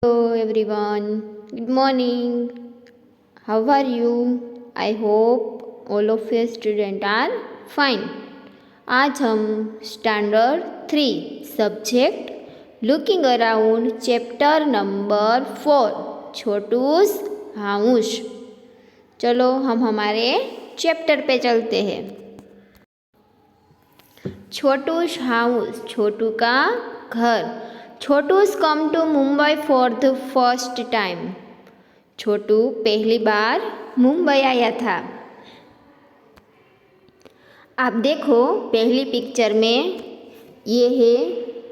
Hello everyone, good morning. How are you? I hope all of your students are fine. आज हम standard 3 subject looking around chapter number 4 Chotu's house. चलो हम हमारे chapter पे चलते हैं। छोटूस हाउस, छोटू का घर। Chotu's come to Mumbai for the first time. Chotu पहली बार मुंबई आया था। आप देखो पहली पिक्चर में ये है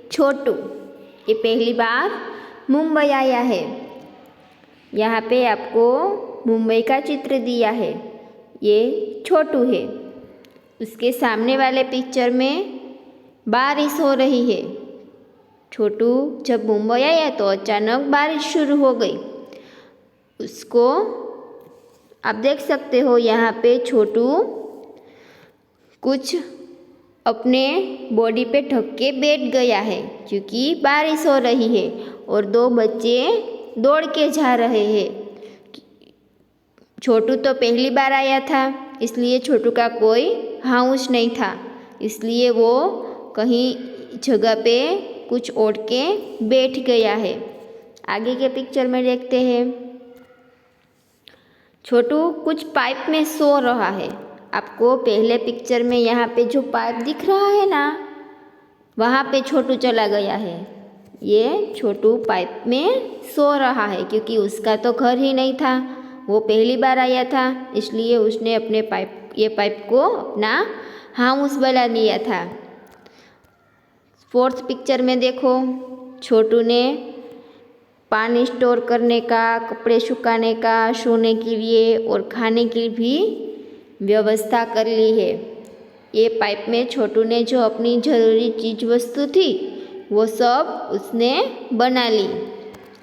छोटू, ये पहली बार मुंबई आया है। यहाँ पे आपको मुंबई का चित्र दिया है, ये छोटू है। उसके सामने वाले पिक्चर में बारिश हो रही है। छोटू जब मुंबई आया तो अचानक बारिश शुरू हो गई। उसको आप देख सकते हो यहाँ पे छोटू कुछ अपने बॉडी पे ढक के बैठ गया है क्योंकि बारिश हो रही है और दो बच्चे दौड़ के जा रहे हैं। छोटू तो पहली बार आया था, इसलिए छोटू का कोई हाउस नहीं था, इसलिए वो कहीं जगह पे कुछ ओढ़ के बैठ गया है। आगे के पिक्चर में देखते हैं, छोटू कुछ पाइप में सो रहा है। आपको पहले पिक्चर में यहाँ पे जो पाइप दिख रहा है ना, वहाँ पे छोटू चला गया है। ये छोटू पाइप में सो रहा है क्योंकि उसका तो घर ही नहीं था, वो पहली बार आया था, इसलिए उसने अपने ये पाइप को अपना हाउस बना लिया था। फोर्थ पिक्चर में देखो, छोटू ने पानी स्टोर करने का, कपड़े सुखाने का, सोने के लिए और खाने की भी व्यवस्था कर ली है। ये पाइप में छोटू ने जो अपनी ज़रूरी चीज़ वस्तु थी वो सब उसने बना ली।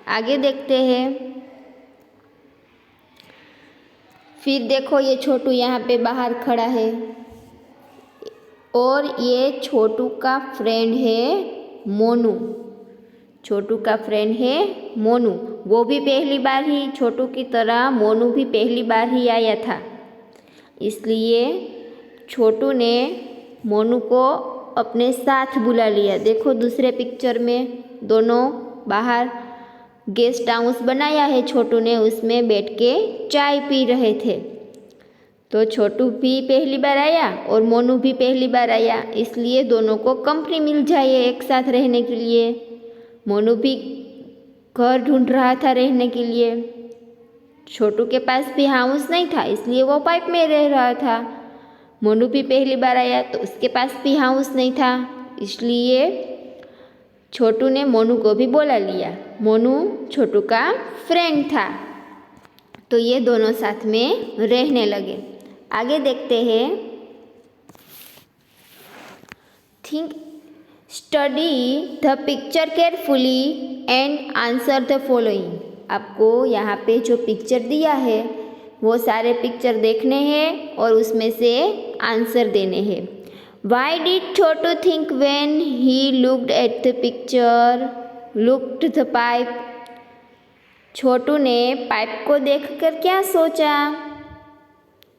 आगे देखते हैं, फिर देखो ये छोटू यहाँ पे बाहर खड़ा है और ये छोटू का फ्रेंड है मोनू। छोटू का फ्रेंड है मोनू, वो भी पहली बार ही छोटू की तरह मोनू भी पहली बार ही आया था, इसलिए छोटू ने मोनू को अपने साथ बुला लिया। देखो दूसरे पिक्चर में दोनों बाहर गेस्ट हाउस बनाया है छोटू ने, उसमें बैठ के चाय पी रहे थे। तो छोटू भी पहली बार आया और मोनू भी पहली बार आया, इसलिए दोनों को कंपनी मिल जाए एक साथ रहने के लिए। मोनू भी घर ढूंढ रहा था रहने के लिए। छोटू के पास भी हाउस नहीं था, इसलिए वो पाइप में रह रहा था। मोनू भी पहली बार आया तो उसके पास भी हाउस नहीं था, इसलिए छोटू ने मोनू को भी बुला लिया। मोनू छोटू का फ्रेंड था, तो ये दोनों साथ में रहने लगे। आगे देखते हैं, study the picture carefully and answer the following. आपको यहाँ पे जो पिक्चर दिया है वो सारे पिक्चर देखने हैं और उसमें से आंसर देने हैं। Why did Chotu think when he looked at the picture, looked the pipe. Chotu ने पाइप को देखकर क्या सोचा?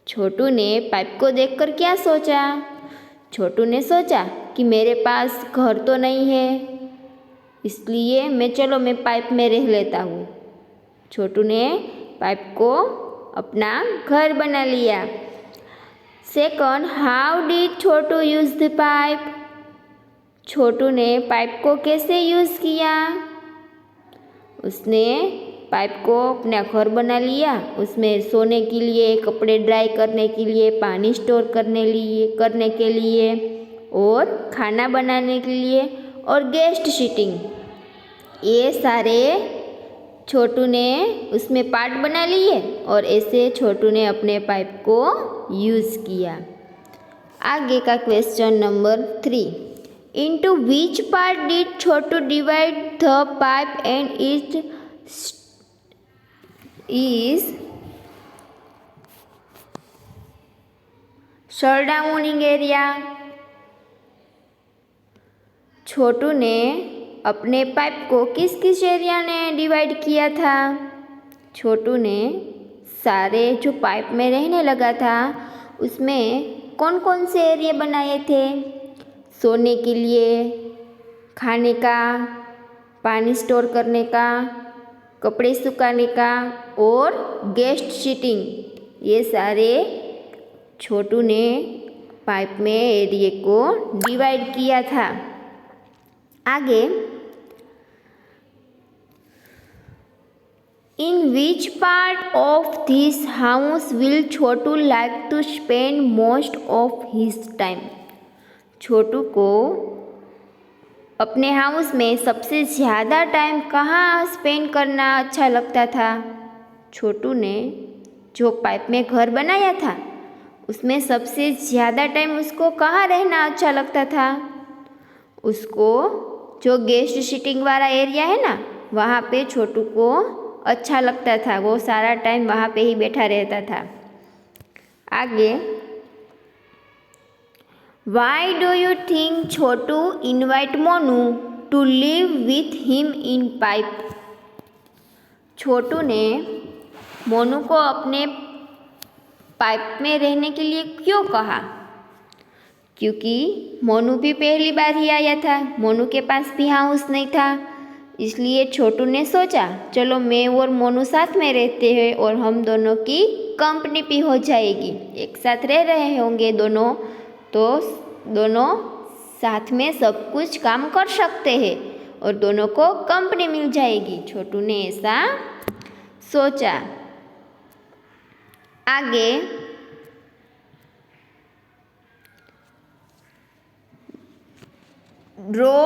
छोटू ने पाइप को देखकर क्या सोचा? छोटू ने सोचा कि मेरे पास घर तो नहीं है, इसलिए मैं पाइप में रह लेता हूँ। छोटू ने पाइप को अपना घर बना लिया। Second, how did Chotu use the pipe. Chotu ने पाइप को कैसे यूज़ किया? उसने पाइप को अपना घर बना लिया, उसमें सोने के लिए, कपड़े ड्राई करने के लिए, पानी स्टोर करने के लिए और खाना बनाने के लिए और गेस्ट सीटिंग, ये सारे छोटू ने उसमें पार्ट बना लिए और ऐसे छोटू ने अपने पाइप को यूज़ किया। आगे का question number 3, into which part did Chhotu divide the pipe and it is surrounding area। छोटू ने अपने पाइप को किस किस एरिया ने डिवाइड किया था? छोटू ने सारे जो पाइप में रहने लगा था उसमें कौन कौन से एरिया बनाए थे? सोने के लिए, खाने का, पानी स्टोर करने का, कपड़े सुखाने का और गेस्ट सीटिंग। ये सारे छोटू ने पाइप में एरिया को डिवाइड किया था। आगे, in which part of this house will Chotu like to spend most of his time? Chotu को अपने हाउस में सबसे ज़्यादा टाइम कहाँ स्पेंड करना अच्छा लगता था? छोटू ने जो पाइप में घर बनाया था उसमें सबसे ज़्यादा टाइम उसको कहाँ रहना अच्छा लगता था? उसको जो गेस्ट सीटिंग वाला एरिया है ना, वहाँ पे छोटू को अच्छा लगता था। वो सारा टाइम वहाँ पे ही बैठा रहता था। आगे, why do you think Chotu invite Monu to live with him in pipe? Chotu ने मोनू को अपने पाइप में रहने के लिए क्यों कहा? क्योंकि मोनू भी पहली बार ही आया था, मोनू के पास भी हाउस नहीं था। इसलिए छोटू ने सोचा चलो मैं और मोनू साथ में रहते हैं और हम दोनों की कंपनी भी हो जाएगी। एक साथ रह रहे होंगे दोनों, तो दोनों साथ में सब कुछ काम कर सकते हैं और दोनों को कंपनी मिल जाएगी। छोटू ने ऐसा सोचा। आगे, draw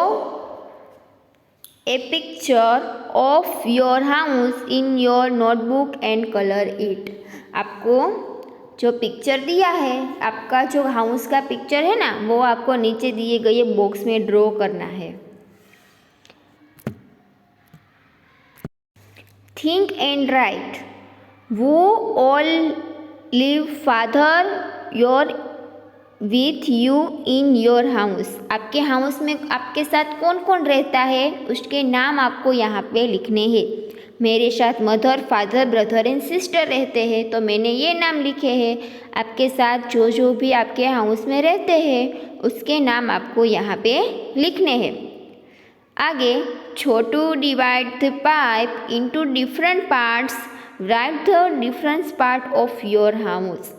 a picture of your house in your notebook and colour it. आपको जो पिक्चर दिया है, आपका जो हाउस का पिक्चर है ना, वो आपको नीचे दिए गए बॉक्स में ड्रॉ करना है। Think and write. Who all live father your with you in your house. आपके हाउस में आपके साथ कौन कौन रहता है उसके नाम आपको यहाँ पे लिखने हैं। मेरे साथ mother, father, brother and sister रहते हैं तो मैंने ये नाम लिखे हैं। आपके साथ जो जो भी आपके हाउस में रहते हैं उसके नाम आपको यहाँ पे लिखने हैं। आगे, Chotu divide the pipe into different parts, write the different part of your house.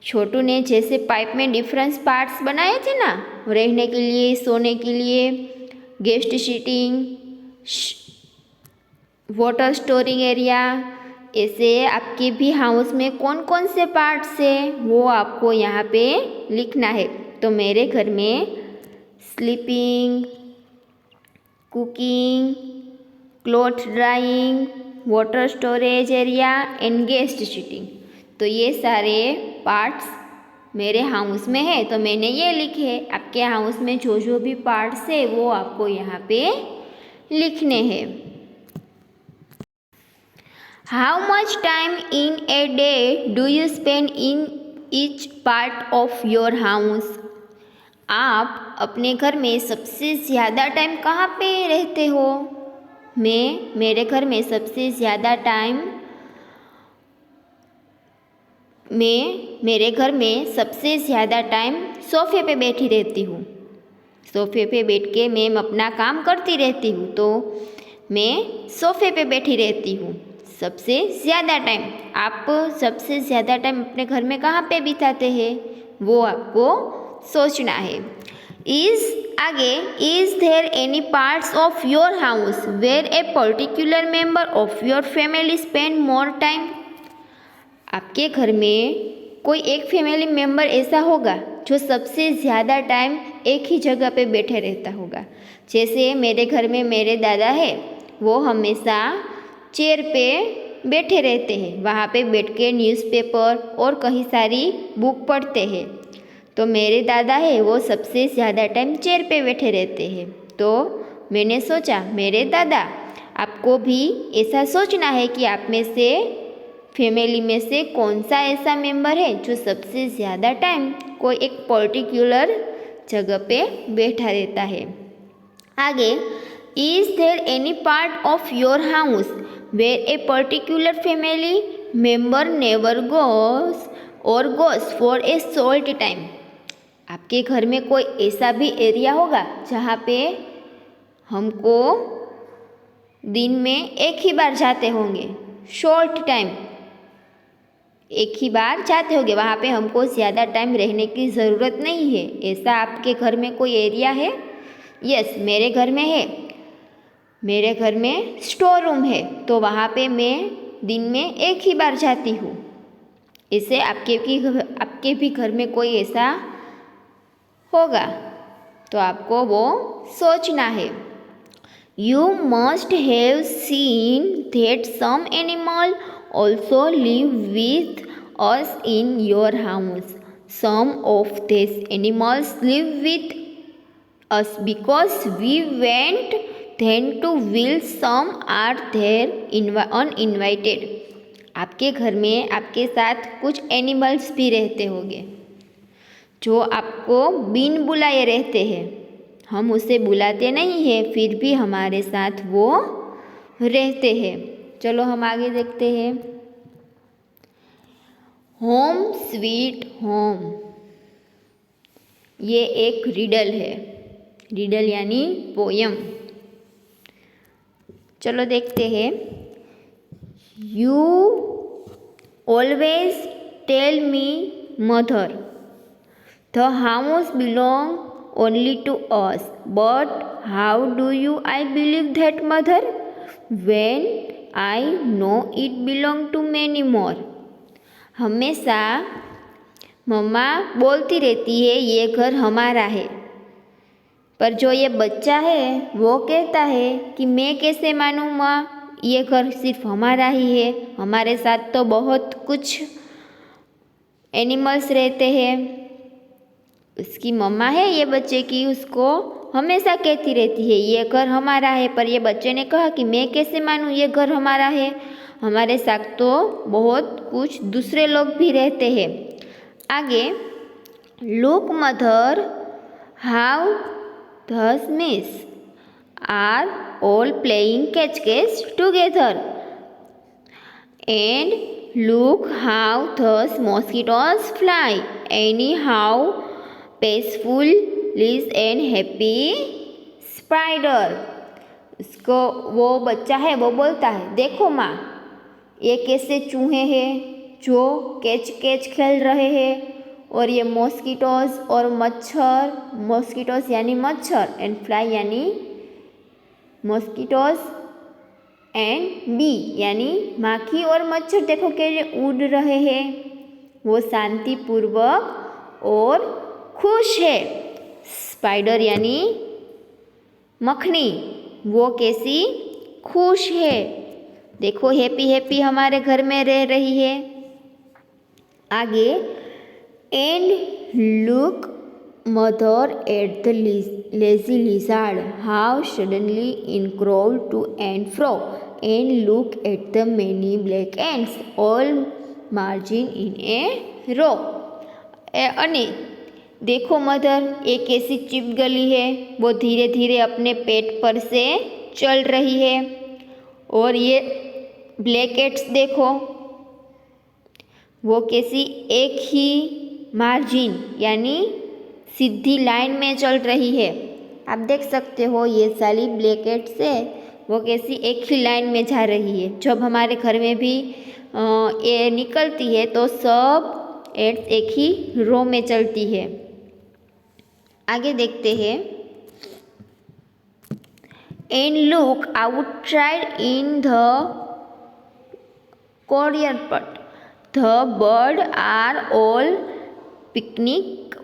Chotu ने जैसे पाइप में डिफरेंट पार्ट्स बनाए थे ना, रहने के लिए, सोने के लिए, guest seating, water storing area, ऐसे आपके भी हाउस में कौन कौन से पार्ट्स है वो आपको यहाँ पे लिखना है। तो मेरे घर में sleeping, cooking, cloth drying, water storage area and guest seating, तो ये सारे पार्ट्स मेरे हाउस में है तो मैंने ये लिखे। आपके हाउस में जो जो भी पार्ट्स है वो आपको यहाँ पे लिखने हैं। How much time in a day do you spend in each part of your house? आप अपने घर में सबसे ज़्यादा टाइम कहाँ पे रहते हो? मेरे घर में सबसे ज़्यादा टाइम मेरे घर में सबसे ज़्यादा टाइम सोफ़े पे बैठी रहती हूँ। सोफ़े पे बैठ के मैं अपना काम करती रहती हूँ, तो मैं सोफ़े पे बैठी रहती हूँ सबसे ज़्यादा टाइम। आप सबसे ज़्यादा टाइम अपने घर में कहाँ पे बिताते हैं वो आपको सोचना है। Is there any parts of your house where a particular member of your family spend more time? आपके घर में कोई एक फैमिली मेंबर ऐसा होगा जो सबसे ज़्यादा टाइम एक ही जगह पे बैठे रहता होगा। जैसे मेरे घर में मेरे दादा है, वो हमेशा चेयर पे बैठे रहते हैं, वहाँ पे बैठ के न्यूज़पेपर और कई सारी बुक पढ़ते हैं। तो मेरे दादा है वो सबसे ज़्यादा टाइम चेयर पे बैठे रहते हैं। तो मैंने सोचा मेरे दादा, आपको भी ऐसा सोचना है कि आप में से फैमिली में से कौन सा ऐसा मेंबर है जो सबसे ज़्यादा टाइम कोई एक पर्टिकुलर जगह पे बैठा रहता है। आगे, Is there any part of your house where a particular family member never goes for a short time? आपके घर में कोई ऐसा भी एरिया होगा जहाँ पे हमको दिन में एक ही बार जाते होंगे, शॉर्ट टाइम एक ही बार जाते होंगे, वहाँ पे हमको ज़्यादा टाइम रहने की ज़रूरत नहीं है। ऐसा आपके घर में कोई एरिया है? यस, मेरे घर में है। मेरे घर में स्टोर रूम है, तो वहाँ पे मैं दिन में एक ही बार जाती हूँ। इसे आपके भी घर में कोई ऐसा होगा तो आपको वो सोचना है। You must have seen that some animal also live with us in your house. Some of these animals live with us because we went then to will. Some are there uninvited. आपके घर में आपके साथ कुछ animals भी रहते होंगे जो आपको बिन बुलाए रहते हैं। हम उसे बुलाते नहीं हैं, फिर भी हमारे साथ वो रहते हैं। चलो हम आगे देखते हैं। होम स्वीट होम, ये एक रिडल है। रिडल यानी पोयम। चलो देखते हैं। You always tell me mother the house belong only to us, but how do I believe that, mother, when I know it belong to many more? हमेशा मम्मा बोलती रहती है ये घर हमारा है, पर जो ये बच्चा है वो कहता है कि मैं कैसे मानूँ माँ, ये घर सिर्फ हमारा ही है, हमारे साथ तो बहुत कुछ एनिमल्स रहते हैं। उसकी मम्मा है ये बच्चे की, उसको हमेशा कहती रहती है ये घर हमारा है, पर ये बच्चे ने कहा कि मैं कैसे मानूँ ये घर हमारा है, हमारे साथ तो बहुत कुछ दूसरे लोग भी रहते हैं। आगे, look mother how the mice are all playing catch catch together and look how the mosquitoes fly any how peaceful lives and happy spider। उसको वो बच्चा है वो बोलता है देखो माँ ये कैसे चूहे हैं जो कैच कैच खेल रहे हैं, और ये मॉस्किटोज और मच्छर, मॉस्किटोज यानी मच्छर एंड फ्लाई यानी मॉस्किटोज एंड बी यानी माखी और मच्छर, देखो कैसे उड़ रहे हैं, वो शांतिपूर्वक और खुश है। स्पाइडर यानी मखनी, वो कैसी खुश है, देखो हैप्पी हैप्पी हमारे घर में रह रही है। आगे, and look mother at the lazy lizard how suddenly in crawl to and fro and look at the many black ants all marching in a row. અને देखो मदर एक ऐसी चिपगली है, वो धीरे धीरे अपने पेट पर से चल रही है, और ये ब्लैकेट्स देखो वो कैसी एक ही मार्जिन यानी सीधी लाइन में चल रही है। आप देख सकते हो ये सारी ब्लैकेट्स है वो कैसी एक ही लाइन में जा रही है। जब हमारे घर में भी ये निकलती है तो सब एड्स एक ही रो में चलती है। आगे देखते हैं। And look outside in the कॉरियर but the birds are all pecking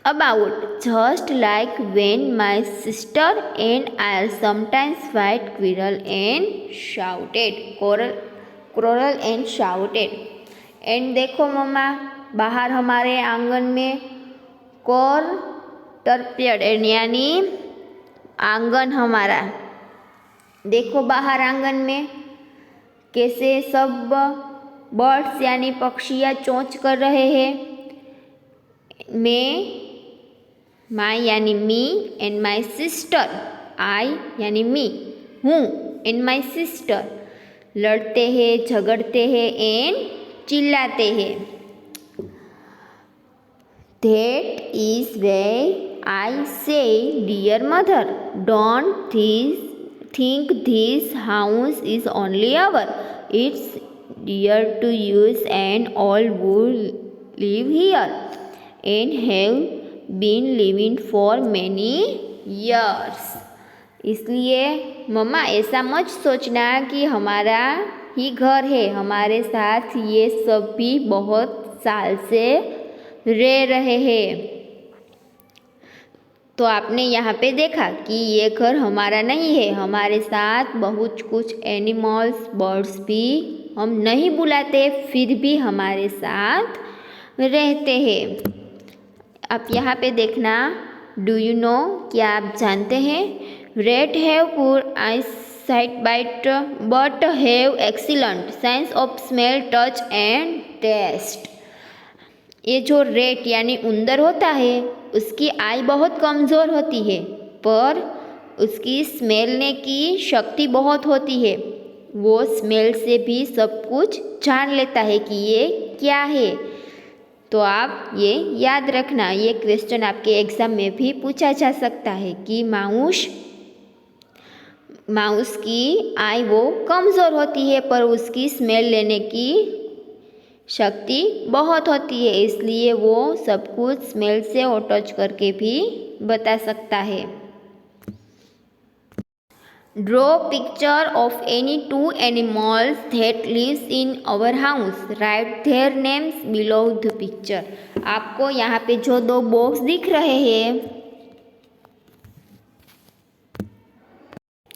about just like when my sister and I sometimes fight quarrel and shouted quarrel and shouted. And देखो मम्मा बाहर हमारे आंगन में टर्पियड यानी आंगन हमारा, देखो बाहर आंगन में कैसे सब बर्ड्स यानी पक्षियाँ चोंच कर रहे हैं। मैं माई यानी मी एंड माई सिस्टर आई यानी मी हूँ एंड माई सिस्टर। लड़ते हैं, झगड़ते हैं एंड चिल्लाते हैं। That is why I say, dear mother, don't think this house is only our. It's dear to use and all who live here and have been living for many years. इसलिए मम्मा ऐसा मत सोचना कि हमारा ही घर है, हमारे साथ ये सब भी बहुत साल से रह रहे हैं। तो आपने यहाँ पे देखा कि ये घर हमारा नहीं है, हमारे साथ बहुत कुछ एनिमल्स, बर्ड्स भी हम नहीं बुलाते, फिर भी हमारे साथ रहते हैं। आप यहाँ पे देखना, डू यू नो, क्या आप जानते हैं, rat have poor eyesight bite but have excellent sense of smell, touch and taste. ये जो रेट यानी उंदर होता है, उसकी आई बहुत कमज़ोर होती है, पर उसकी स्मेलने की शक्ति बहुत होती है। वो स्मेल से भी सब कुछ जान लेता है कि ये क्या है। तो आप ये याद रखना, ये क्वेश्चन आपके एग्ज़ाम में भी पूछा जा सकता है कि माउस की आई वो कमज़ोर होती है, पर उसकी स्मेल लेने की शक्ति बहुत होती है, इसलिए वो सब कुछ स्मेल से और टच करके भी बता सकता है। Draw picture of any two animals that lives in our house, write their names below the picture. आपको यहाँ पे जो दो बॉक्स दिख रहे हैं,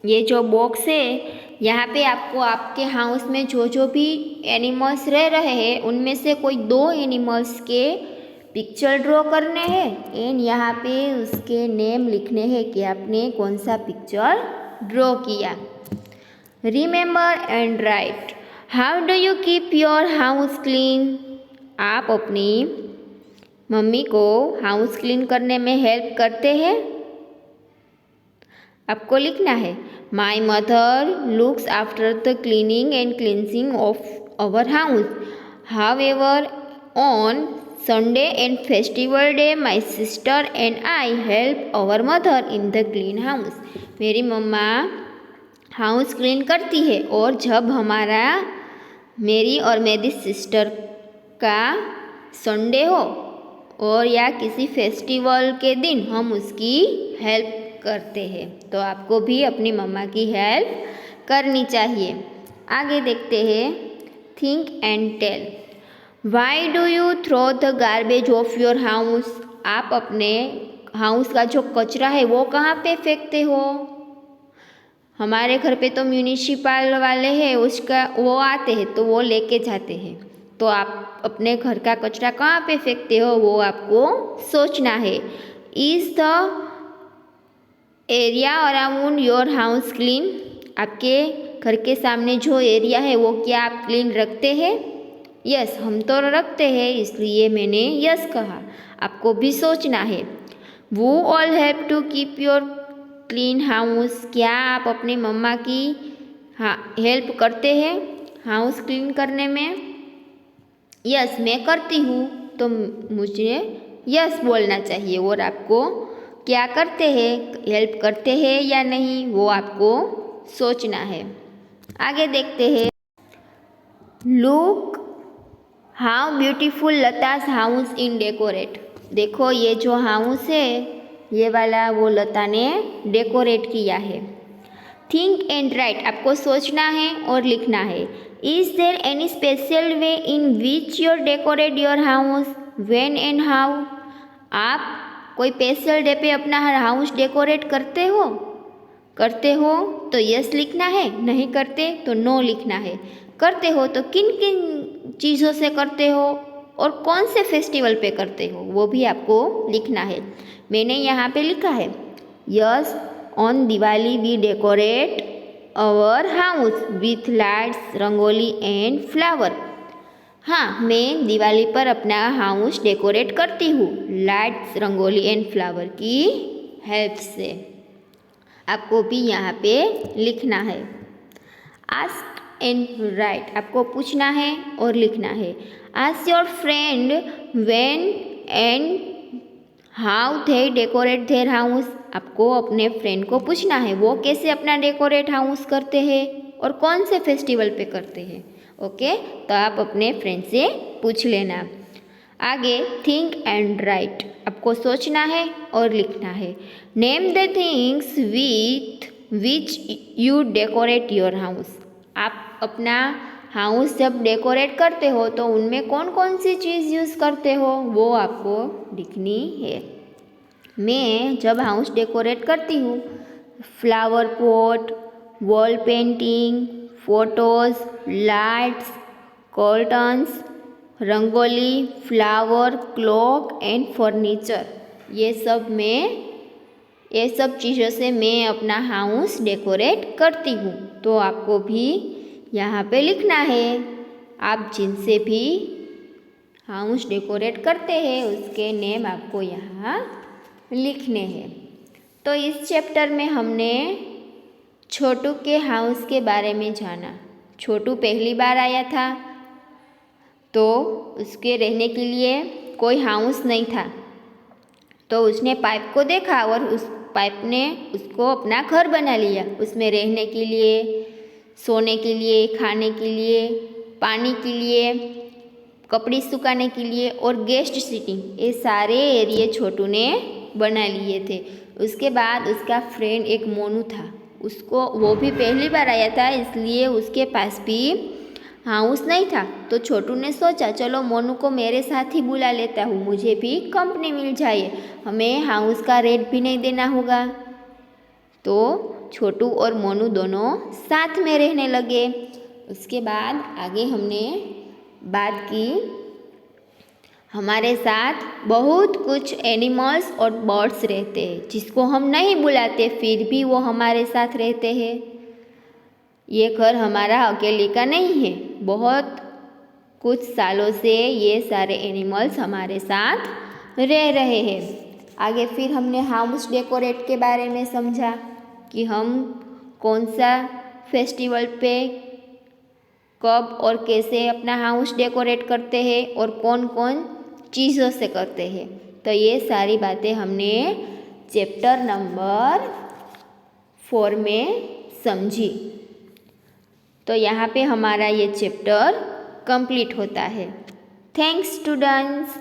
ये जो बॉक्स है, यहाँ पे आपको आपके हाउस में जो भी एनिमल्स रह रहे हैं, उनमें से कोई दो एनिमल्स के पिक्चर ड्रॉ करने हैं एंड यहाँ पे उसके नेम लिखने हैं कि आपने कौन सा पिक्चर ड्रॉ किया। Remember and right, how do you keep your house clean. आप अपनी मम्मी को हाउस क्लीन करने में हेल्प करते हैं। आपको लिखना है, my mother looks after the cleaning and cleansing of our house, however on Sunday and festival day my sister and I help our mother in the clean house. मेरी मम्मा house clean करती है और जब मेरी और मेरी सिस्टर का संडे हो और या किसी फेस्टिवल के दिन हम उसकी हेल्प करते हैं। तो आपको भी अपनी मम्मा की हेल्प करनी चाहिए। आगे देखते हैं, think and tell, why do you throw the garbage of your house. आप अपने हाउस का जो कचरा है वो कहाँ पे फेंकते हो। हमारे घर पे तो म्यूनिसिपल वाले हैं, वो आते हैं तो वो लेके जाते हैं। तो आप अपने घर का कचरा कहाँ पे फेंकते हो वो आपको सोचना है। Is the area around your house clean. आपके घर के सामने जो एरिया है वो क्या आप क्लीन रखते हैं। यस, हम तो रखते हैं, इसलिए मैंने यस कहा। आपको भी सोचना है, वो all help to keep your clean house. क्या आप अपनी मम्मा की हेल्प करते हैं हाउस क्लीन करने में। यस, मैं करती हूँ, तो मुझे यस बोलना चाहिए। और आपको क्या करते हैं, हेल्प करते हैं या नहीं, वो आपको सोचना है। आगे देखते हैं, look how beautiful Lata's house in decorate. देखो ये जो हाउस है, ये वाला वो लता ने डेकोरेट किया है। थिंक एंड राइट, आपको सोचना है और लिखना है। Is there any special way in which your decorate your house, when and how. आप कोई स्पेशल डे पे अपना हाउस डेकोरेट करते हो तो यस लिखना है, नहीं करते तो नो लिखना है। करते हो तो किन किन चीज़ों से करते हो और कौन से फेस्टिवल पे करते हो वो भी आपको लिखना है। मैंने यहाँ पे लिखा है, yes on Diwali we decorate our house with lights, rangoli and flower. हाँ, मैं दिवाली पर अपना हाउस डेकोरेट करती हूँ लाइट्स, रंगोली एंड फ्लावर की हेल्प से। आपको भी यहाँ पे लिखना है। आस्क एंड राइट, आपको पूछना है और लिखना है। Ask your friend when and how they decorate their house, आपको अपने फ्रेंड को पूछना है वो कैसे अपना डेकोरेट हाउस करते हैं और कौन से फेस्टिवल पे करते हैं। ओके, तो आप अपने फ्रेंड से पूछ लेना। आगे थिंक एंड राइट, आपको सोचना है और लिखना है। Name the things with which you decorate your house, आप अपना हाउस जब डेकोरेट करते हो तो उनमें कौन कौन सी चीज़ यूज़ करते हो वो आपको लिखनी है। मैं जब हाउस डेकोरेट करती हूँ flower pot, wall painting, photos, lights, curtains, rangoli, flower, clock and furniture, ये सब चीज़ों से मैं अपना हाउस डेकोरेट करती हूँ। तो आपको भी यहाँ पे लिखना है। आप जिनसे भी हाउस डेकोरेट करते हैं उसके नेम आपको यहाँ लिखने हैं। तो इस चैप्टर में हमने छोटू के हाउस के बारे में जाना। छोटू पहली बार आया था तो उसके रहने के लिए कोई हाउस नहीं था, तो उसने पाइप को देखा और उस पाइप ने उसको अपना घर बना लिया। उसमें रहने के लिए, सोने के लिए, खाने के लिए, पानी के लिए, कपड़े सुखाने के लिए और गेस्ट सीटिंग, ये सारे एरिए छोटू ने बना लिए थे। उसके बाद उसका फ्रेंड एक मोनू था, वो भी पहली बार आया था इसलिए उसके पास भी हाउस नहीं था। तो छोटू ने सोचा चलो मोनू को मेरे साथ ही बुला लेता हूँ, मुझे भी कंपनी मिल जाए, हमें हाउस का रेंट भी नहीं देना होगा। तो छोटू और मोनू दोनों साथ में रहने लगे। उसके बाद आगे हमने बात की, हमारे साथ बहुत कुछ एनिमल्स और बर्ड्स रहते हैं जिसको हम नहीं बुलाते फिर भी वो हमारे साथ रहते हैं। ये घर हमारा अकेले का नहीं है, बहुत कुछ सालों से ये सारे एनिमल्स हमारे साथ रह रहे हैं। आगे फिर हमने हाउस डेकोरेट के बारे में समझा कि हम कौन सा फेस्टिवल पे कब और कैसे अपना हाउस डेकोरेट करते हैं और कौन कौन चीज़ों से करते हैं। तो ये सारी बातें हमने चैप्टर नंबर 4 में समझी। तो यहाँ पे हमारा ये चैप्टर कंप्लीट होता है। Thanks students.